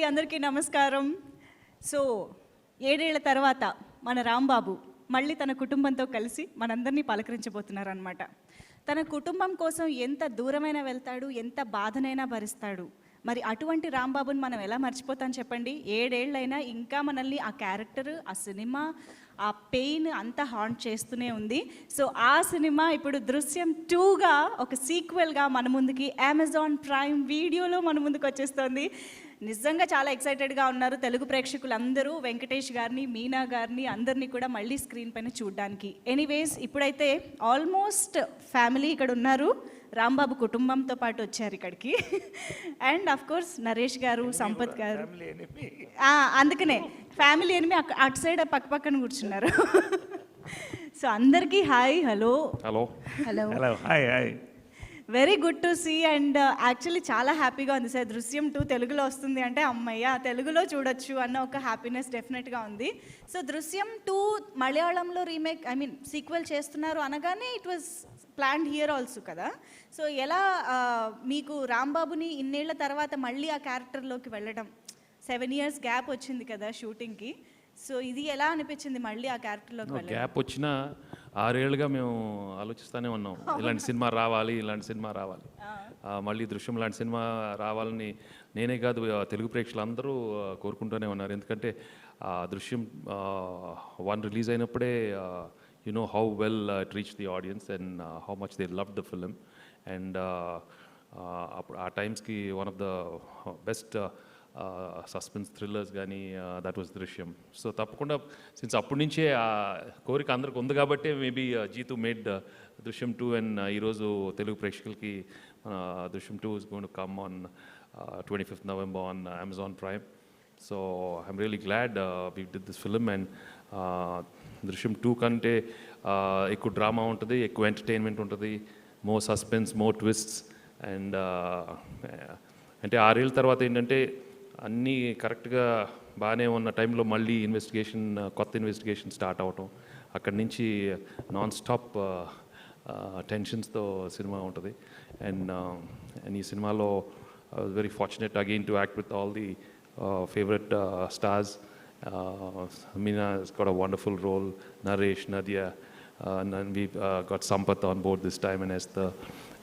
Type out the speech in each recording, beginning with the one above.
అందరికీ నమస్కారం. సో 7 ఏళ్ల తర్వాత మన రాంబాబు మళ్ళీ తన కుటుంబంతో కలిసి మనందరినీ పలకరించబోతున్నారనమాట. తన కుటుంబం కోసం ఎంత దూరమైనా వెళ్తాడు, ఎంత బాధనైనా భరిస్తాడు. మరి అటువంటి రాంబాబుని మనం ఎలా మర్చిపోతాం చెప్పండి? 7 ఏళ్ళైనా ఇంకా మనల్ని ఆ క్యారెక్టర్, ఆ సినిమా, ఆ పెయిన్ అంతా హాంట్ చేస్తూనే ఉంది. సో ఆ సినిమా ఇప్పుడు దృశ్యం 2గా ఒక సీక్వెల్గా మన ముందుకి అమెజాన్ ప్రైమ్ వీడియోలో మన ముందుకు వచ్చేస్తుంది. నిజంగా చాలా ఎక్సైటెడ్గా ఉన్నారు తెలుగు ప్రేక్షకులందరూ. వెంకటేష్ గారిని, మీనా గారిని అందరినీ కూడా మళ్ళీ స్క్రీన్ పైన చూడడానికి. ఎనీవేస్, ఇప్పుడైతే ఆల్మోస్ట్ ఫ్యామిలీ ఇక్కడ ఉన్నారు. రాంబాబు కుటుంబంతో పాటు వచ్చారు ఇక్కడికి. అండ్ అఫ్ కోర్స్ నరేష్ గారు, సంపత్ గారు, అందుకనే ఫ్యామిలీ ఎనిమి అటు సైడ్ పక్క పక్కన కూర్చున్నారు. సో అందరికీ hi, hello hello hello hello hi hi. Very good to see. And actually చాలా హ్యాపీగా ఉంది సార్. దృశ్యం 2 తెలుగులో వస్తుంది అంటే అమ్మయ్య తెలుగులో చూడొచ్చు అన్న ఒక హ్యాపీనెస్ డెఫినెట్గా ఉంది. సో దృశ్యం 2 మలయాళంలో రీమేక్, ఐ మీన్ సీక్వెల్ చేస్తున్నారు అనగానే it was planned here also కదా. సో ఎలా మీకు రాంబాబుని ఇన్నేళ్ల తర్వాత మళ్ళీ ఆ క్యారెక్టర్లోకి వెళ్ళడం, 7 years గ్యాప్ వచ్చింది కదా షూటింగ్కి. సో ఇది ఎలా అనిపించింది మళ్ళీ ఆ క్యారెక్టర్లోకి వెళ్ళడం? గ్యాప్ వచ్చిన 6 ఏళ్ళుగా మేము ఆలోచిస్తూనే ఉన్నాం, ఇలాంటి సినిమా రావాలి, ఇలాంటి సినిమా రావాలి, మళ్ళీ దృశ్యం లాంటి సినిమా రావాలని నేనే కాదు తెలుగు ప్రేక్షకులు అందరూ కోరుకుంటూనే ఉన్నారు. ఎందుకంటే దృశ్యం 1 రిలీజ్ అయినప్పుడే you know how well it reached the audience and how much they loved the film, and our times ki one of the best suspense thrillers కానీ దట్ వాజ్ దృశ్యం. సో తప్పకుండా సిన్స్ అప్పటి నుంచే ఆ కోరిక అందరికి ఉంది కాబట్టి మేబీ జీతు మేడ్ దృశ్యం 2, అండ్ ఈరోజు తెలుగు ప్రేక్షకులకి దృశ్యం 2 is going to come on 25th November on Amazon Prime. So I'm really glad we did this film, and దృశ్యం 2 కంటే ఎక్కువ డ్రామా ఉంటుంది, ఎక్కువ ఎంటర్టైన్మెంట్ ఉంటుంది, more suspense, more twists. And అంటే 6 ఏళ్ళ తర్వాత ఏంటంటే అన్నీ కరెక్ట్గా బాగానే ఉన్న టైంలో మళ్ళీ కొత్త ఇన్వెస్టిగేషన్ స్టార్ట్ అవటం, అక్కడి నుంచి నాన్ స్టాప్ టెన్షన్స్తో సినిమా ఉంటుంది. అండ్ ఈ సినిమాలో I was very fortunate again to act with all the favourite stars. Meena has got a wonderful role, Naresh, Nadia, and we've got Sampath on board this time, and Esther,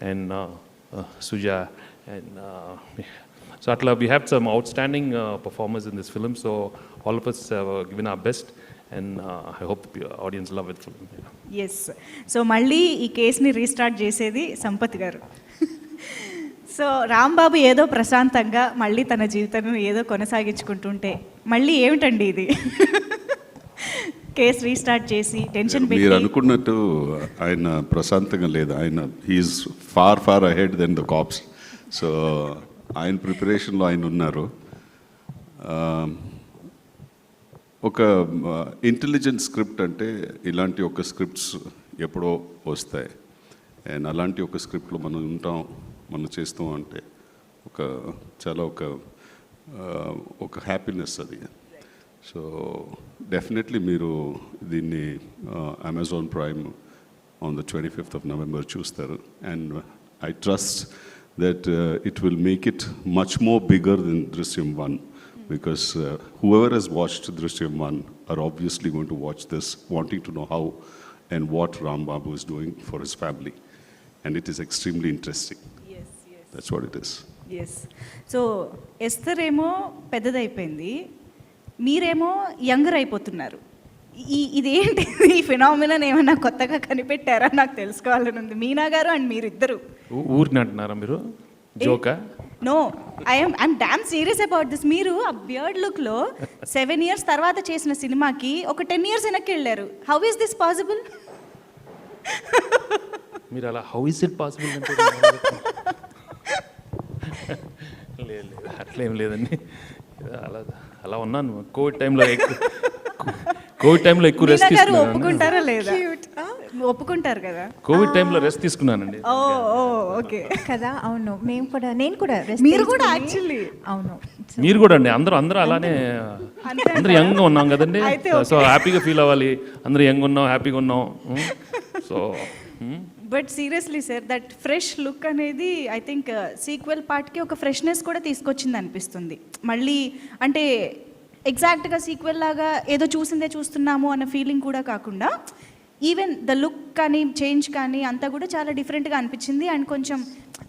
and Suja, and so atla we have some outstanding performers in this film. So all of us have given our best, and I hope the audience love it. Yes. So మళ్ళీ ఈ కేసుని restart చేసేది సంపత్ గారు. So Rambabu ఏదో ప్రశాంతంగా మళ్ళీ తన జీవితాన్ని ఏదో కొనసాగించుకుంటుంటే మళ్ళీ ఏమిటండి ఇది? కేసు రీస్టార్ట్ చేసి టెన్షన్ పెట్టి. మీరు అనుకున్నట్టు ఆయన ప్రశాంతంగా లేదు. ఆయన he's far ahead then the cops. So ఆయన ప్రిపరేషన్లో ఆయన ఉన్నారు. ఒక ఇంటెలిజెంట్ స్క్రిప్ట్ అంటే ఇలాంటి ఒక స్క్రిప్ట్స్ ఎప్పుడో వస్తాయి, అండ్ అలాంటి ఒక స్క్రిప్ట్లో మనం చేస్తాం అంటే చాలా ఒక హ్యాపీనెస్ అది. సో డెఫినెట్లీ మీరు దీన్ని Amazon prime on the 25th of November చూస్తారు, and I trust that it will make it much more bigger than Drishyam 1, because whoever has watched Drishyam 1 are obviously going to watch this wanting to know how and what Rambabu is doing for his family, and it is extremely interesting. Yes. That's what it is. Yes. So Esther ఏమో పెద్దదైపోయింది, మీరేమో younger అయిపోతున్నారు. ఇదేంటి ఈ phenomenon? ఏమన్నా కొత్తగా కనిపెట్టారా? నాకు తెలుసుకోవాలని ఉంది. మీనా గారు అండ్ మీరిద్దరు ఊరిని అంటున్నారా మీరు? జోకా? No, I'm damn serious about this. మీరు ఆ బియర్డ్ లుక్లో 7 years తర్వాత చేసిన సినిమాకి ఒక 10 years వెనక్కి వెళ్ళారు. How is this possible? మీరు అలా హౌ ఇస్ ఇట్ పాసిబుల్ అంటే లేదు, అట్లేం లేదండి. అలా ఉన్నాను. కోవిడ్ టైంలో ఎక్కువ రెస్ట్ తీసుకున్నాను. ఒప్పుకుంటారా లేదా? ఒప్పుకుంటారు కదా. కోవిడ్ టైంలో రెస్ట్ తీసుకున్నానండి. ఓకే కదా. అవును, నేను కూడా మీరు కూడా యాక్చువల్లీ అవును, మీరు కూడా అండి. అందరూ అలానే అందరూ యంగ్గా ఉన్నాం కదండి. సో హ్యాపీగా ఫీల్ అవ్వాలి. అందరూ యంగ్ ఉన్నాం, హ్యాపీగా ఉన్నాం. So but seriously sir that fresh look అనేది ఐ థింక్ సీక్వెల్ పార్ట్కి ఒక ఫ్రెష్నెస్ కూడా తీసుకొచ్చింది అనిపిస్తుంది. మళ్ళీ అంటే ఎగ్జాక్ట్గా సీక్వెల్ లాగా ఏదో చూసిందే చూస్తున్నాము అన్న ఫీలింగ్ కూడా కాకుండా ఈవెన్ ద లుక్ కానీ చేంజ్ కానీ అంతా కూడా చాలా డిఫరెంట్గా అనిపించింది. అండ్ కొంచెం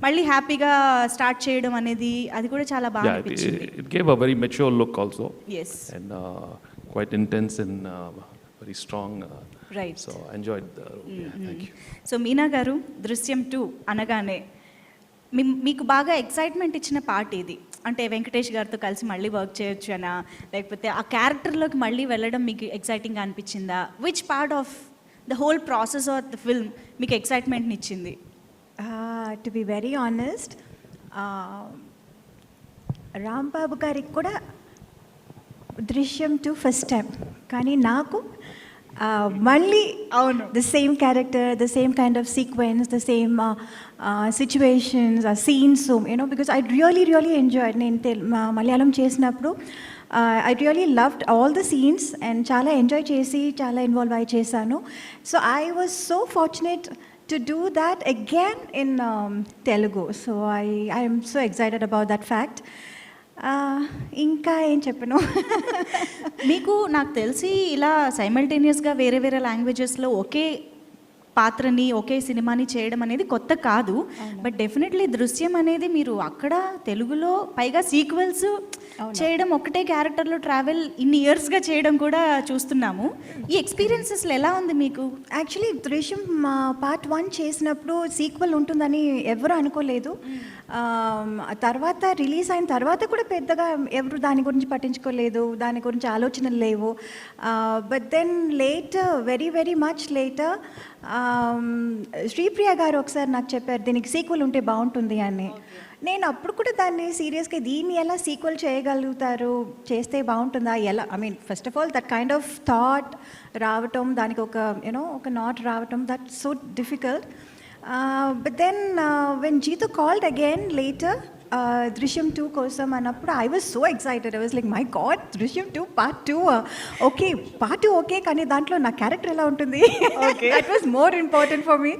మళ్ళీ హ్యాపీగా స్టార్ట్ చేయడం అనేది అది కూడా చాలా బాగా Yeah, అనిపించింది. it gave a very mature look also, yes and quite intense and very strong. Right. So I enjoyed the role. Yeah, thank you. So Meena గారు, దృశ్యం 2 అనగానే మీకు బాగా ఎక్సైట్మెంట్ ఇచ్చిన పార్ట్ ఇది, అంటే వెంకటేష్ గారితో కలిసి మళ్ళీ వర్క్ చేయొచ్చు అనా, లేకపోతే ఆ క్యారెక్టర్లోకి మళ్ళీ వెళ్ళడం మీకు ఎక్సైటింగ్గా అనిపించిందా? Which part of the whole process of the film మీకు ఎక్సైట్మెంట్ని ఇచ్చింది? To be very honest, Rambabu గారికి కూడా దృశ్యం 2 ఫస్ట్ టైం, కానీ నాకు మళ్ళీ అవును. The same character, the same kind of sequence, the same situations, ఆ scenes, you know, because I really enjoy. నేను మలయాళం చేసినప్పుడు I really loved all the scenes and చాలా ఎంజాయ్ చేసి చాలా ఇన్వాల్వ్ అయి చేశాను. So I was so fortunate to do that again in Telugu. So I am so excited about that fact. ఇంకా ఏం చెప్పను. మీకు నాకు తెలిసి ఇలా సైమల్టేనియస్గా వేరే వేరే లాంగ్వేజెస్లో ఒకే పాత్రని ఒకే సినిమాని చేయడం అనేది కొత్త కాదు. బట్ డెఫినెట్లీ దృశ్యం అనేది మీరు అక్కడ తెలుగులో పైగా సీక్వెల్స్ చేయడం, ఒకటే క్యారెక్టర్లో ట్రావెల్ ఇన్ని ఇయర్స్గా చేయడం కూడా చూస్తున్నాము. ఈ ఎక్స్పీరియన్సెస్లో ఎలా ఉంది మీకు? యాక్చువల్లీ దృశ్యం పార్ట్ 1 చేసినప్పుడు సీక్వెల్ ఉంటుందని ఎవరు అనుకోలేదు. తర్వాత రిలీజ్ అయిన తర్వాత కూడా పెద్దగా ఎవరు దాని గురించి పట్టించుకోలేదు, దాని గురించి ఆలోచనలు లేవు. But then later, very much later, Sripriya గారు ఒకసారి నాకు చెప్పారు దీనికి సీక్వెల్ ఉంటే బాగుంటుంది అని. నేను అప్పుడు కూడా దాన్ని సీరియస్గా దీన్ని ఎలా సీక్వెల్ చేయగలుగుతారు, చేస్తే బాగుంటుందా, ఎలా, I mean first of all that kind of thought రావటం, దానికి ఒక యూనో ఒక నాట్ రావటం, that so difficult. But then when Jeetu called again later, Drishyam 2 కోసం అన్నప్పుడు I was so excited. I was like, my God, Drishyam 2 part 2. Okay, part 2 okay, కానీ దాంట్లో నా క్యారెక్టర్ ఎలా ఉంటుంది? That was more important for me.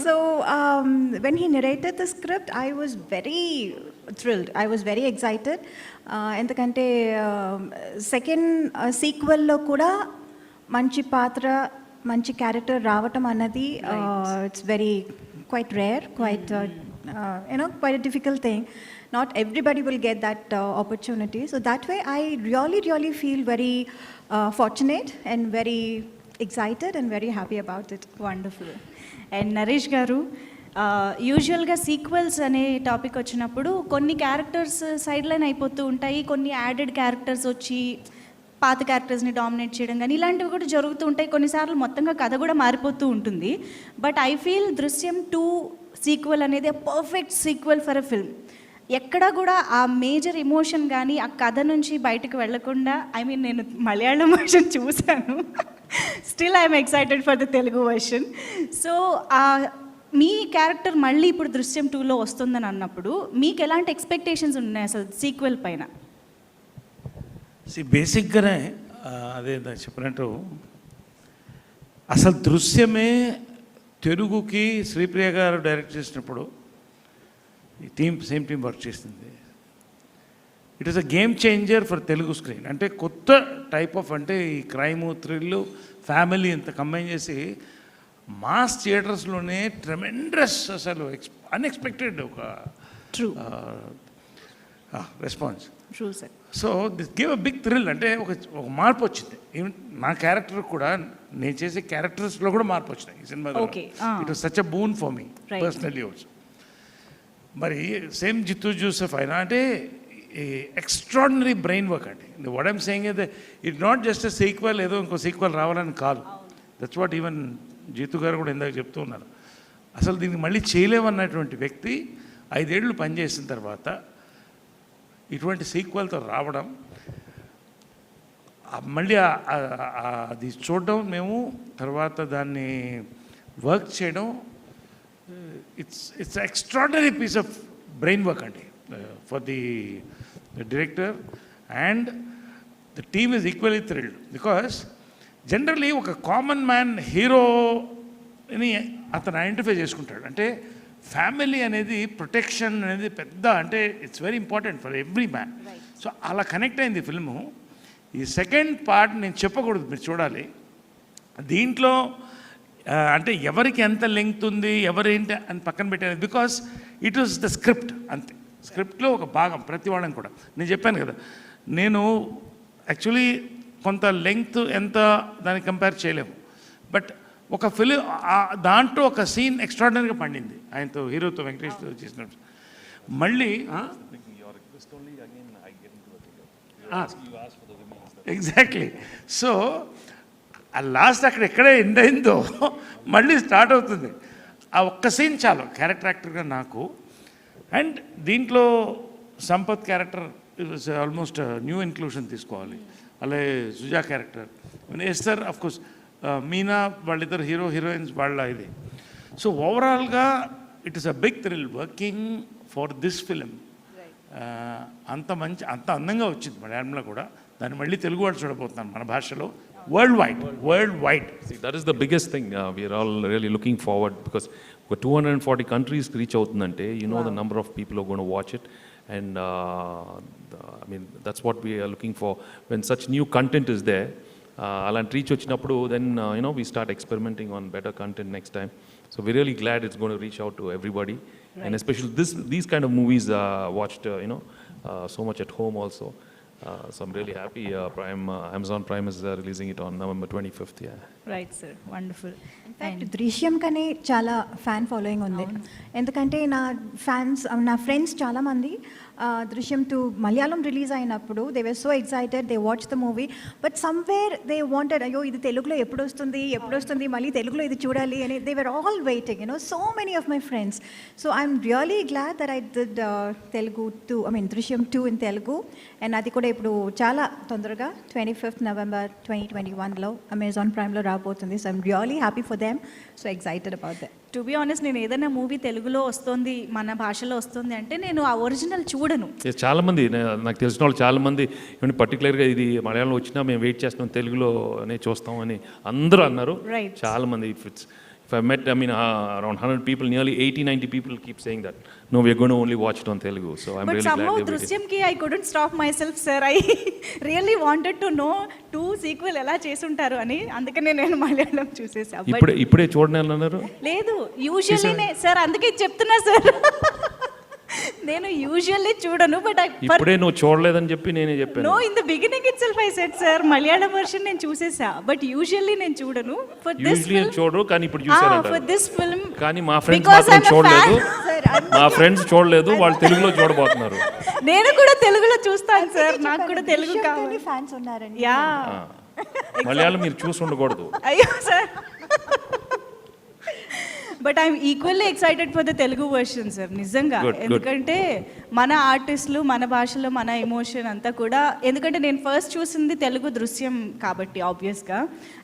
So when he narrated the script, I was very thrilled. I was very excited. ఎందుకంటే second సీక్వెల్లో కూడా మంచి పాత్ర, మంచి క్యారెక్టర్ రావటం అన్నది it's very quite rare, quite quite a difficult thing. Not everybody will get that opportunity. So that way I really feel very fortunate and very excited and very happy about it. Wonderful. And Naresh గారు, యూజువల్గా sequels అనే topic వచ్చినప్పుడు కొన్ని characters side line అయిపోతూ ఉంటాయి, కొన్ని added characters వచ్చి పాత క్యారెక్టర్స్ని డామినేట్ చేయడం కానీ ఇలాంటివి కూడా జరుగుతూ ఉంటాయి. కొన్నిసార్లు మొత్తంగా కథ కూడా మారిపోతూ ఉంటుంది. బట్ ఐ ఫీల్ దృశ్యం 2 సీక్వెల్ అనేది perfect sequel for a film. ఎక్కడ కూడా ఆ మేజర్ ఎమోషన్ కానీ ఆ కథ నుంచి బయటకు వెళ్లకుండా, ఐ మీన్ నేను మలయాళం వర్షన్ చూశాను, still I'm excited for the Telugu version. So me character మళ్ళీ ఇప్పుడు దృశ్యం 2లో వస్తుందని అన్నప్పుడు మీకు ఎలాంటి ఎక్స్పెక్టేషన్స్ ఉన్నాయి అసలు సీక్వెల్ పైన? బేసిక్గానే అదే చెప్పినట్టు అసలు దృశ్యమే తెలుగుకి శ్రీప్రియ గారు డైరెక్ట్ చేసినప్పుడు ఈ సేమ్ టీం వర్క్ చేసింది. It is a game changer for Telugu screen. అంటే కొత్త టైప్ ఆఫ్, అంటే ఈ క్రైము, థ్రిల్, ఫ్యామిలీ ఇంత కంబైన్ చేసి మాస్ థియేటర్స్లోనే ట్రెమెండస్, అసలు అన్ఎక్స్పెక్టెడ్ ఒక response. True sir. So this give a big thrill. అంటే ఒక మార్పు వచ్చింది. ఈవెన్ నా క్యారెక్టర్ కూడా, నేను చేసే క్యారెక్టర్స్లో కూడా మార్పు వచ్చినాయి ఈ సినిమాలో. It was such a boon for me personally also. మరి సేమ్ జిత్తు జోసెఫ్ అయినా అంటే ఎక్స్ట్రాడినరీ బ్రెయిన్ వర్క్ అండి. వాట్ ఐమ్ సేయింగ్ అయితే it not just a sequel, ఏదో ఇంకో సీక్వెల్ రావాలని కాదు. దట్స్ వాట్ ఈవెన్ జీతు గారు కూడా ఇందాక చెప్తూ ఉన్నారు. అసలు దీనికి మళ్ళీ చేయలేమన్నటువంటి వ్యక్తి 5 ఏళ్ళు పనిచేసిన తర్వాత ఇటువంటి సీక్వెల్తో రావడం, మళ్ళీ అది చూడడం, మేము తర్వాత దాన్ని వర్క్ చేయడం, it's extraordinary piece of brain work అండి for the director. And the team is equally thrilled because generally ఒక కామన్ మ్యాన్ హీరోని అతను ఐడెంటిఫై చేసుకుంటాడు. అంటే ఫ్యామిలీ అనేది ప్రొటెక్షన్ అనేది పెద్ద, అంటే it's very important for every man. So అలా కనెక్ట్ అయింది ఫిల్ము. ఈ సెకండ్ పార్ట్ నేను చెప్పకూడదు, మీరు చూడాలి. దీంట్లో అంటే ఎవరికి ఎంత లెంగ్త్ ఉంది, ఎవరేంటి అని పక్కన పెట్టాను. Because it was the script, అంతే. స్క్రిప్ట్లో ఒక భాగం ప్రతి వాళ్ళని కూడా. నేను చెప్పాను కదా, నేను యాక్చువల్లీ కొంత లెంగ్త్ ఎంత దాన్ని కంపేర్ చేయలేము. బట్ ఒక ఫిలిం దాంట్లో ఒక సీన్ ఎక్స్ట్రాడినరీగా పండింది ఆయనతో, హీరోతో, వెంకటేష్తో చేసినట్టు. మళ్ళీ ఎగ్జాక్ట్లీ. సో ఆ లాస్ట్ అక్కడ ఎక్కడే ఎండ్ అయిందో మళ్ళీ స్టార్ట్ అవుతుంది. ఆ ఒక్క సీన్ చాలు క్యారెక్టర్ యాక్టర్గా నాకు. అండ్ దీంట్లో Sampath character almost new inclusion తీసుకోవాలి. అలాగే Suja character, Esther of course, Meena, వాళ్ళిద్దరు హీరోయిన్స్ వాళ్ళ ఇది. సో ఓవరాల్గా it is a big thrill working for this film. అంత మంచి, అంత అందంగా వచ్చింది మలయాళంలో కూడా. దాన్ని మళ్ళీ తెలుగు వాళ్ళు చూడబోతున్నాను మన భాషలో, world wide. See, that is the biggest thing. We are all really looking forward because 240 countries reach అవుతుందంటే, you know, the number of people who are going to watch it. And I mean, that's what we are looking for when such new content is there. అలాంటి reach వచ్చినప్పుడు then you know, we start experimenting on better content next time. So we're really glad it's going to reach out to everybody. And especially these kind of movies watched you know, so much at home also. So I'm really happy. Amazon Prime is releasing it on November 25th. Yeah. Right sir, wonderful. In fact Drishyam కనే చాలా fan following ఉంది. ఎందుకంటే నా friends చాలామంది దృశ్యం 2 Malayalam release అయినప్పుడు they were so excited, they watch the movie, but somewhere they wanted, అయ్యో ఇది తెలుగులో ఎప్పుడు వస్తుంది మళ్ళీ తెలుగులో ఇది చూడాలి అని. They were all waiting, you know, so many of my friends. So I'm really glad that I did Telugu 2, I mean దృశ్యం 2 ఇన్ తెలుగు. అండ్ అది కూడా ఇప్పుడు చాలా తొందరగా 25th November 2021లో అమెజాన్ ప్రైమ్లో రాబోతుంది. So I'm really happy for them, so excited about that. To be honest, నేను ఏదైనా movie తెలుగులో వస్తుంది, మన భాషలో వస్తుంది అంటే నేను ఆ ఒరిజినల్ చూడను. చాలామంది నాకు తెలిసిన వాళ్ళు చాలామంది ఏమంటే పర్టికులర్గా ఇది మలయాళంలో వచ్చినా మేము వెయిట్ చేస్తున్నాం, తెలుగులోనే చూస్తాం అని అందరూ అన్నారు. Right. చాలామంది if I met, I mean, around 100 people, nearly 80-90 people keep saying that, no, we are going to only watch it on Telugu. So I'm But really somehow glad they did. దృశ్యంకి I couldn't stop myself, sir. I really wanted to know 2 sequel ఎలా చేసుంటారు అని. అందుకనే నేను మలయాళం చూసేసా. ఇప్పుడే చూడండి అన్నారు. లేదు, usually sir, అందుకే చెప్తున్నా సార్, నేను యూజువల్లీ చూడను. బట్ ఇప్పుడే నువ్వు చూడలేదని చెప్పి నేనే చెప్పాను. No, in the beginning itself I said sir, Malayalam version నేను చూసేసా, బట్ యూజువల్లీ నేను చూడను. ఫర్ దిస్ యూజువల్లీ చూడరు, కానీ ఇప్పుడు చూసారంట. ఫర్ దిస్ ఫిల్మ్, కానీ మా ఫ్రెండ్స్ మాత్రం చూడలేదు. మా ఫ్రెండ్స్ చూడలేదు, వాళ్ళు తెలుగులో చూడబోతున్నారు. నేను కూడా తెలుగులో చూస్తాను సార్, నాకు కూడా తెలుగు కావాలి. ఫ్యాన్స్ ఉన్నారండి. యా, మలయాళం మీరు చూసి ఉండకూడదు. అయ్యో sir. But I'm equally excited for the Telugu version sir, నిజంగా. ఎందుకంటే మన ఆర్టిస్టులు, మన భాషలో మన ఎమోషన్ అంతా కూడా, ఎందుకంటే నేను ఫస్ట్ చూసింది తెలుగు దృశ్యం కాబట్టి ఆబ్వియస్గా,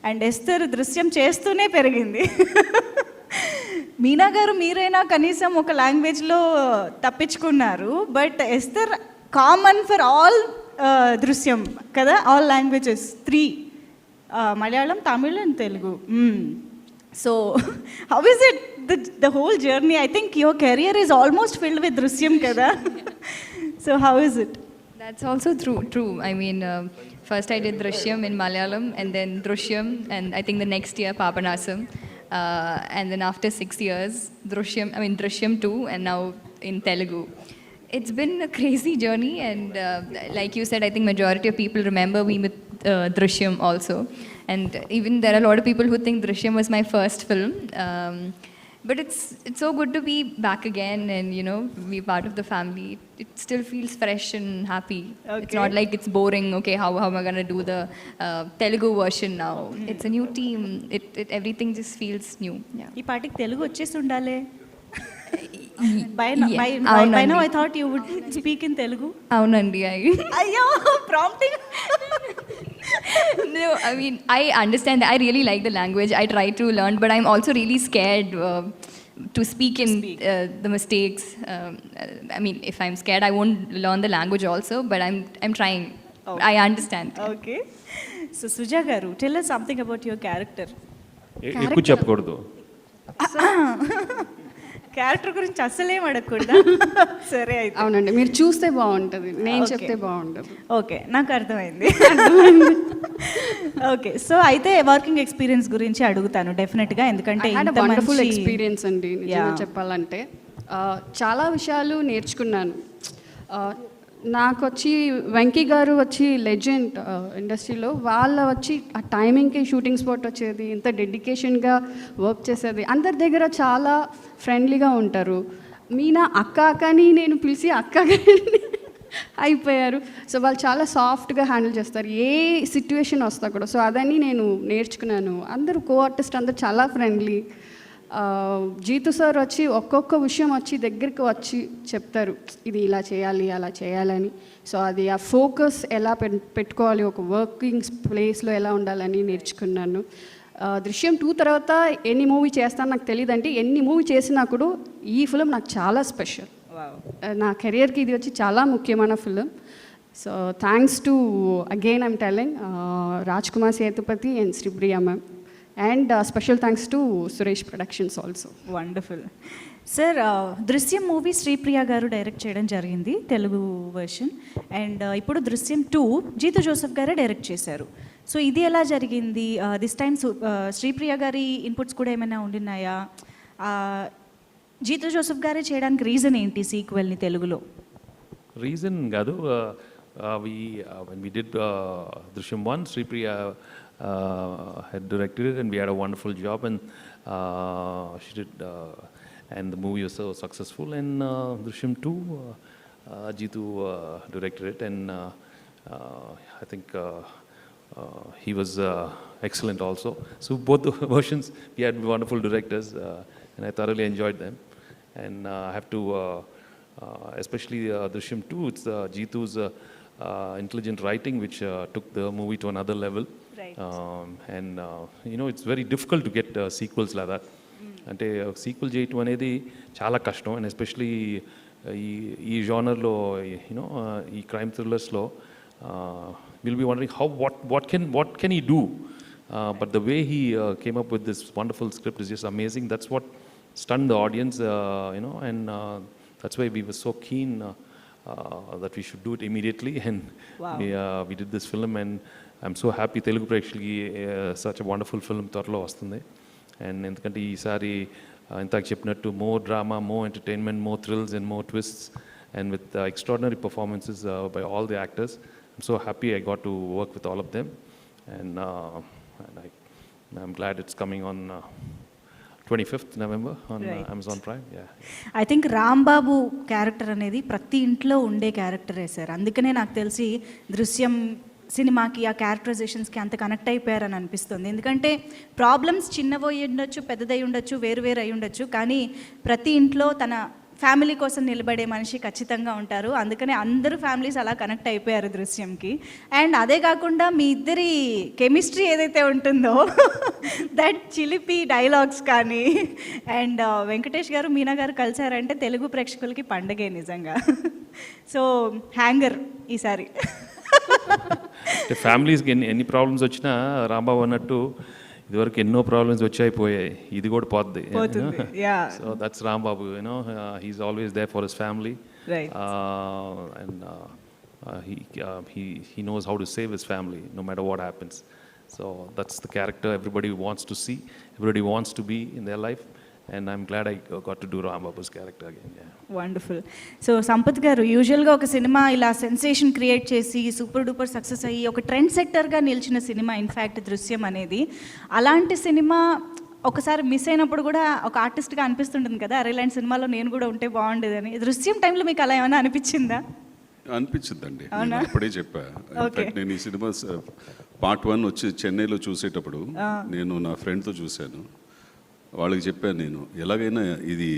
అండ్ ఎస్తర్ దృశ్యం చేస్తూనే పెరిగింది. మీనా గారు మీరైనా కనీసం ఒక లాంగ్వేజ్లో తప్పించుకున్నారు, but Esther common for all Drishyam కదా, all languages 3, Malayalam, Tamil and Telugu. So how is it the whole journey? I think your career is almost filled with Drishyam kada. So how is it? That's also true. I mean, first I did Drishyam in Malayalam, and then Drishyam, and I think the next year Papanasam, and then after 6 years Drishyam 2, and now in Telugu. It's been a crazy journey, and like you said, I think majority of people remember me with Drishyam also. And even there are a lot of people who think Drishyam was my first film. But it's so good to be back again and, you know, be part of the family. It still feels fresh and happy. Okay. It's not like it's boring. Okay, how am I going to do the Telugu version now? It's a new team. Everything just feels new. Yeah. ఈ పాటికి తెలుగు వచ్చేసి ఉండాలి. By now I thought you would speak in Telugu. Avunandi. అయ్యో, prompting. No, I mean, I understand that. I really like the language. I try to learn, but I'm also really scared to speak in the mistakes. I mean, if I'm scared, I won't learn the language also, but I'm trying. Oh. I understand. Okay. So Suja garu, tell us something about your character. ఎక్కువ చెప్పకూడదు. Character గురించి అస్సలేం అడగకూడదా? సరే అయితే అవునండి, మీరు చూస్తే బాగుంటుంది, నేను చెప్తే బాగుంటుంది. ఓకే, నాకు అర్థమైంది. ఓకే, సో అయితే వర్కింగ్ ఎక్స్పీరియన్స్ గురించి అడుగుతాను డెఫినెట్గా, ఎందుకంటే ఇంత వండర్ఫుల్ మంచి ఎక్స్పీరియన్స్ అండి నిజంగా చెప్పాలంటే. చాలా విషయాలు నేర్చుకున్నాను. నాకు వచ్చి వెంకీ గారు వచ్చి లెజెండ్ ఇండస్ట్రీలో, వాళ్ళ వచ్చి ఆ టైమింగ్కి షూటింగ్ స్పాట్ వచ్చేది, ఇంత డెడికేషన్గా వర్క్ చేసేది, అందరి దగ్గర చాలా ఫ్రెండ్లీగా ఉంటారు. మీనా అక్క అక్కని నేను పిలిచి అక్క అయిపోయారు. సో వాళ్ళు చాలా సాఫ్ట్గా హ్యాండిల్ చేస్తారు ఏ సిచ్యువేషన్ వస్తా కూడా. సో అదని నేను నేర్చుకున్నాను. అందరూ కో ఆర్టిస్ట్ అందరూ చాలా ఫ్రెండ్లీ. జీతు సార్ వచ్చి ఒక్కొక్క విషయం వచ్చి దగ్గరికి వచ్చి చెప్తారు, ఇది ఇలా చేయాలి అలా చేయాలని. సో అది ఆ ఫోకస్ ఎలా పెట్టుకోవాలి, ఒక వర్కింగ్ ప్లేస్లో ఎలా ఉండాలని నేర్చుకున్నాను. దృశ్యం 2 తర్వాత ఎన్ని మూవీ చేస్తాను నాకు తెలియదంటే, ఎన్ని మూవీ చేసినా కూడా ఈ ఫిలిం నాకు చాలా స్పెషల్. నా కెరియర్కి ఇది వచ్చి చాలా ముఖ్యమైన film. So thanks to again I'm telling Raj Kumar Sethupathi and Sripriya ma'am. And special thanks to Suresh Productions also. Wonderful sir. దృశ్యం మూవీ శ్రీప్రియ గారు డైరెక్ట్ చేయడం జరిగింది, తెలుగు వర్షన్. అండ్ ఇప్పుడు దృశ్యం 2 జీతు జోసెఫ్ గారే డైరెక్ట్ చేశారు. సో ఇది ఎలా జరిగింది? దిస్ టైమ్ శ్రీప్రియ గారి ఇన్పుట్స్ కూడా ఏమైనా ఉండినాయా? జీతు జోసెఫ్ గారే చేయడానికి రీజన్ ఏంటి సీక్వెల్ని తెలుగులో? రీజన్ కాదు, when we did Drishyam 1, Sripriya had directed it and we had a wonderful job, and she did and the movie was so successful. And Drishyam 2, Jeetu directed it, and I think he was excellent also. So both the versions we had wonderful directors, and I thoroughly enjoyed them. And I have to especially Drishyam 2, it's Jeetu's intelligent writing which took the movie to another level. Right. And you know, it's very difficult to get sequels like that. అంటే sequel చేయటం అనేది చాలా కష్టం. And especially ఈ జానర్లో, you know, ఈ crime థ్రిల్లర్స్లో will be wondering what can he do? But the way he came up with this wonderful script is just amazing. That's what stunned the audience, you know, and that's why we were so keen that we should do it immediately. And we did this film, and I'm so happy Telugu ప్రేక్షకులకి such a wonderful film త్వరలో వస్తుంది. And ఎందుకంటే ఈసారి ఇంతకు చెప్పినట్టు more drama, more entertainment, more thrills and more twists, and with extraordinary performances by all the actors. I'm so happy I got to work with all of them, and I'm glad it's coming on 25th November on Amazon Prime. Yeah. I think Rambabu character అనేది ప్రతి ఇంట్లో ఉండే క్యారెక్టరే sir. అందుకనే నాకు తెలిసి దృశ్యం సినిమాకి ఆ క్యారెక్టరైజేషన్స్కి అంత కనెక్ట్ అయిపోయారని అనిపిస్తుంది. ఎందుకంటే ప్రాబ్లమ్స్ చిన్నవి ఉండొచ్చు, పెద్దదై ఉండొచ్చు, వేరు అయి ఉండొచ్చు, కానీ ప్రతి ఇంట్లో తన ఫ్యామిలీ కోసం నిలబడే మనిషి ఖచ్చితంగా ఉంటారు. అందుకనే అందరూ ఫ్యామిలీస్ అలా కనెక్ట్ అయిపోయారు దృశ్యంకి. అండ్ అదే కాకుండా మీ ఇద్దరి కెమిస్ట్రీ ఏదైతే ఉంటుందో దట్ చిలిపి డైలాగ్స్ కానీ, అండ్ వెంకటేష్ గారు, మీనా గారు కలిసారంటే తెలుగు ప్రేక్షకులకి పండగే నిజంగా. సో హ్యాంగర్ ఈసారి. అంటే ఫ్యామిలీస్కి ఎన్ని ప్రాబ్లమ్స్ వచ్చినా రాంబాబు అన్నట్టు ఇదివరకు ఎన్నో ప్రాబ్లమ్స్ వచ్చాయిపోయాయి, ఇది కూడా పోద్ది. So that's Rambabu, you know, he's always there for his family. And he knows how to save his family no matter what happens. So that's the character everybody wants to see, everybody wants to be in their life, and I'm glad I got to do Rambabu's character again. Yeah. Wonderful. So Sampath గారు, యూజువల్గా ఒక cinema ఇలా sensation create చేసి super duper success అయ్యి ఒక trend సెక్టర్గా నిలిచిన cinema in fact దృశ్యం అనేది. అలాంటి సినిమా ఒకసారి మిస్ అయినప్పుడు కూడా ఒక ఆర్టిస్ట్గా అనిపిస్తుంటుంది కదా, అరే ఇలాంటి సినిమాలో నేను కూడా ఉంటే బాగుండేదని. దృశ్యం టైంలో మీకు అలా ఏమైనా అనిపించిందా? అనిపించిందండి, నేను అప్పుడే చెప్పా. ఇన్ఫాక్ట్ నేను ఈ సినిమా పార్ట్ 1 వచ్చి చెన్నైలో చూసేటప్పుడు నేను నా ఫ్రెండ్తో చూశాను. వాళ్ళకి చెప్పాను, నేను ఎలాగైనా ఇది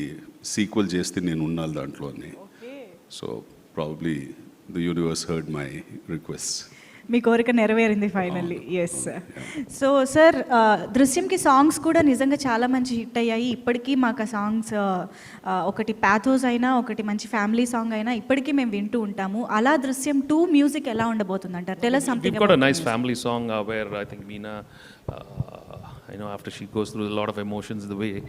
సీక్వెల్ చేస్తే నేను ఉండాలి దాంట్లో అని. So probably the universe heard my request. మీ కోరిక నెరవేరింది ఫైనల్లీ. ఎస్. సో సార్, దృశ్యంకి సాంగ్స్ కూడా నిజంగా చాలా మంచి హిట్ అయ్యాయి. ఇప్పటికీ మాకు ఆ సాంగ్స్, ఒకటి ప్యాథోస్ అయినా, ఒకటి మంచి ఫ్యామిలీ సాంగ్ అయినా ఇప్పటికీ మేము వింటూ ఉంటాము. అలా దృశ్యం 2 మ్యూజిక్ ఎలా ఉండబోతుంది అంటారు? Tell us something about it. We've got a nice family song where I think Meena after she goes through a lot of emotions, the way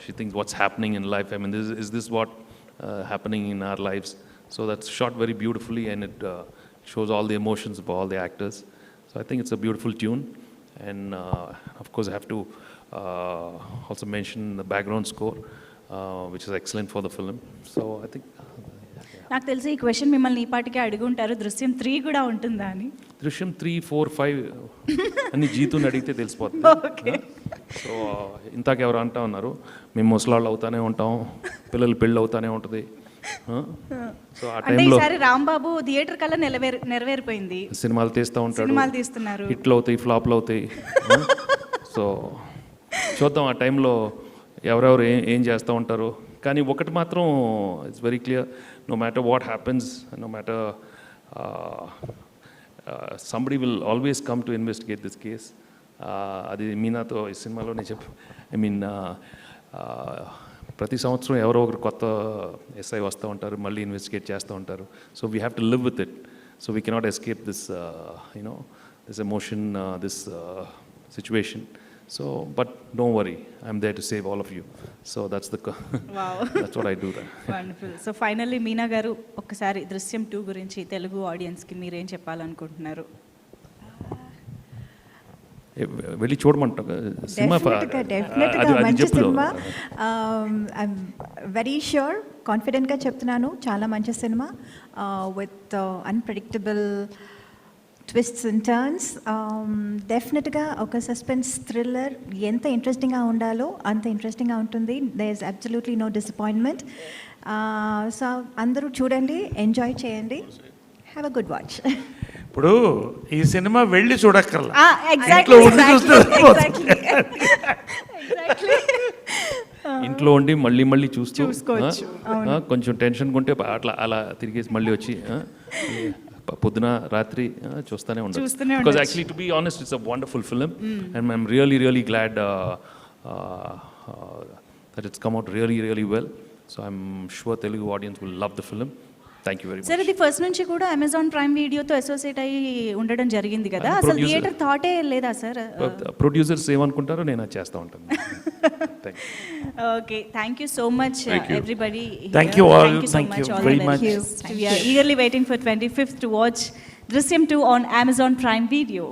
she thinks what's happening in life. I mean, is this what happening in our lives? So that's shot very beautifully, and it shows all the emotions of all the actors. So I think it's a beautiful tune, and of course I have to also mention the background score, which is excellent for the film. So I think. నాకు తెలిసి ఈ question మిమ్మల్ని ఈ పాటికే అడుగుంటారు, దృశ్యం 3 కూడా ఉంటుందా అని. దృశ్యం 3, 4, 5 అన్ని జీతుని అడిగితే తెలిసిపోతుంది. సో ఇంతాక ఎవరు అంటా ఉన్నారు, మేము ముసలాళ్ళు అవుతానే ఉంటాం, పిల్లలు పెళ్ళి అవుతానే ఉంటుంది. సో ఆ అంటే టైంలో ఈసారి రాంబాబు థియేటర్ కల్లా నెరవేరిపోయింది. సినిమాలు తీస్తూ ఉంటాడు, సినిమాలు తీస్తున్నారు, హిట్లు అవుతాయి, ఫ్లాప్లు అవుతాయి. సో చూద్దాం ఆ టైంలో ఎవరెవరు ఏం చేస్తూ ఉంటారు. కానీ ఒకటి మాత్రం it's very clear, no matter what happens, no matter somebody will always come to investigate this case. అది మీనాతో ఈ సినిమాలోనే ఐ మీన్ ప్రతి సంవత్సరం ఎవరో ఒకరు కొత్త ఎస్ఐ వస్తూ ఉంటారు, మళ్ళీ ఇన్వెస్టిగేట్ చేస్తూ ఉంటారు. So we have to live with it. So we cannot escape this this emotion, this situation. So, but don't worry, I'm there to save all of you. So that's that's what I do. Wonderful. So finally Meena గారు, ఒక్కసారి దృశ్యం 2 గురించి తెలుగు ఆడియన్స్కి మీరేం చెప్పాలనుకుంటున్నారు? వెళ్ళి చూడమంటా cinema. డెఫినెట్గా మంచి సినిమా. ఐఎమ్ వెరీ ష్యూర్, కాన్ఫిడెంట్గా చెప్తున్నాను, చాలా మంచి cinema with unpredictable twists and turns. డెఫినెట్గా ఒక సస్పెన్స్ థ్రిల్లర్ ఎంత ఇంట్రెస్టింగ్గా ఉండాలో అంత ఇంట్రెస్టింగ్గా ఉంటుంది. There is absolutely no disappointment. So అందరూ చూడండి, ఎంజాయ్ చేయండి, హ్యావ్ అ గుడ్ వాచ్. ఇప్పుడు ఈ సినిమా వెళ్ళి చూడక్కర్లా, ఇంట్లో ఉండి మళ్ళీ మళ్ళీ చూసుకోవచ్చు. కొంచెం టెన్షన్ ఉంటే అలా తిరిగేసి మళ్ళీ వచ్చి పొద్దున రాత్రి చూస్తూనే ఉండొచ్చు. Because actually to be honest it's a wonderful film, and I'm really glad that it's come out really well. So I'm sure Telugu audience will love the film. Thank you very much. Sir, ఇది first నుంచి కూడా Amazon prime వీడియోతో associate అయ్యి ఉండడం జరిగింది కదా, అసలు theatre థాటే లేదా సార్? ప్రొడ్యూసర్స్ ఏమనుకుంటారో నేను అది చేస్తూ ఉంటాను. Okay, thank you so much everybody. Thank you all. Thank you very much. We are eagerly waiting for 25th to watch Drishyam 2 on Amazon Prime Video.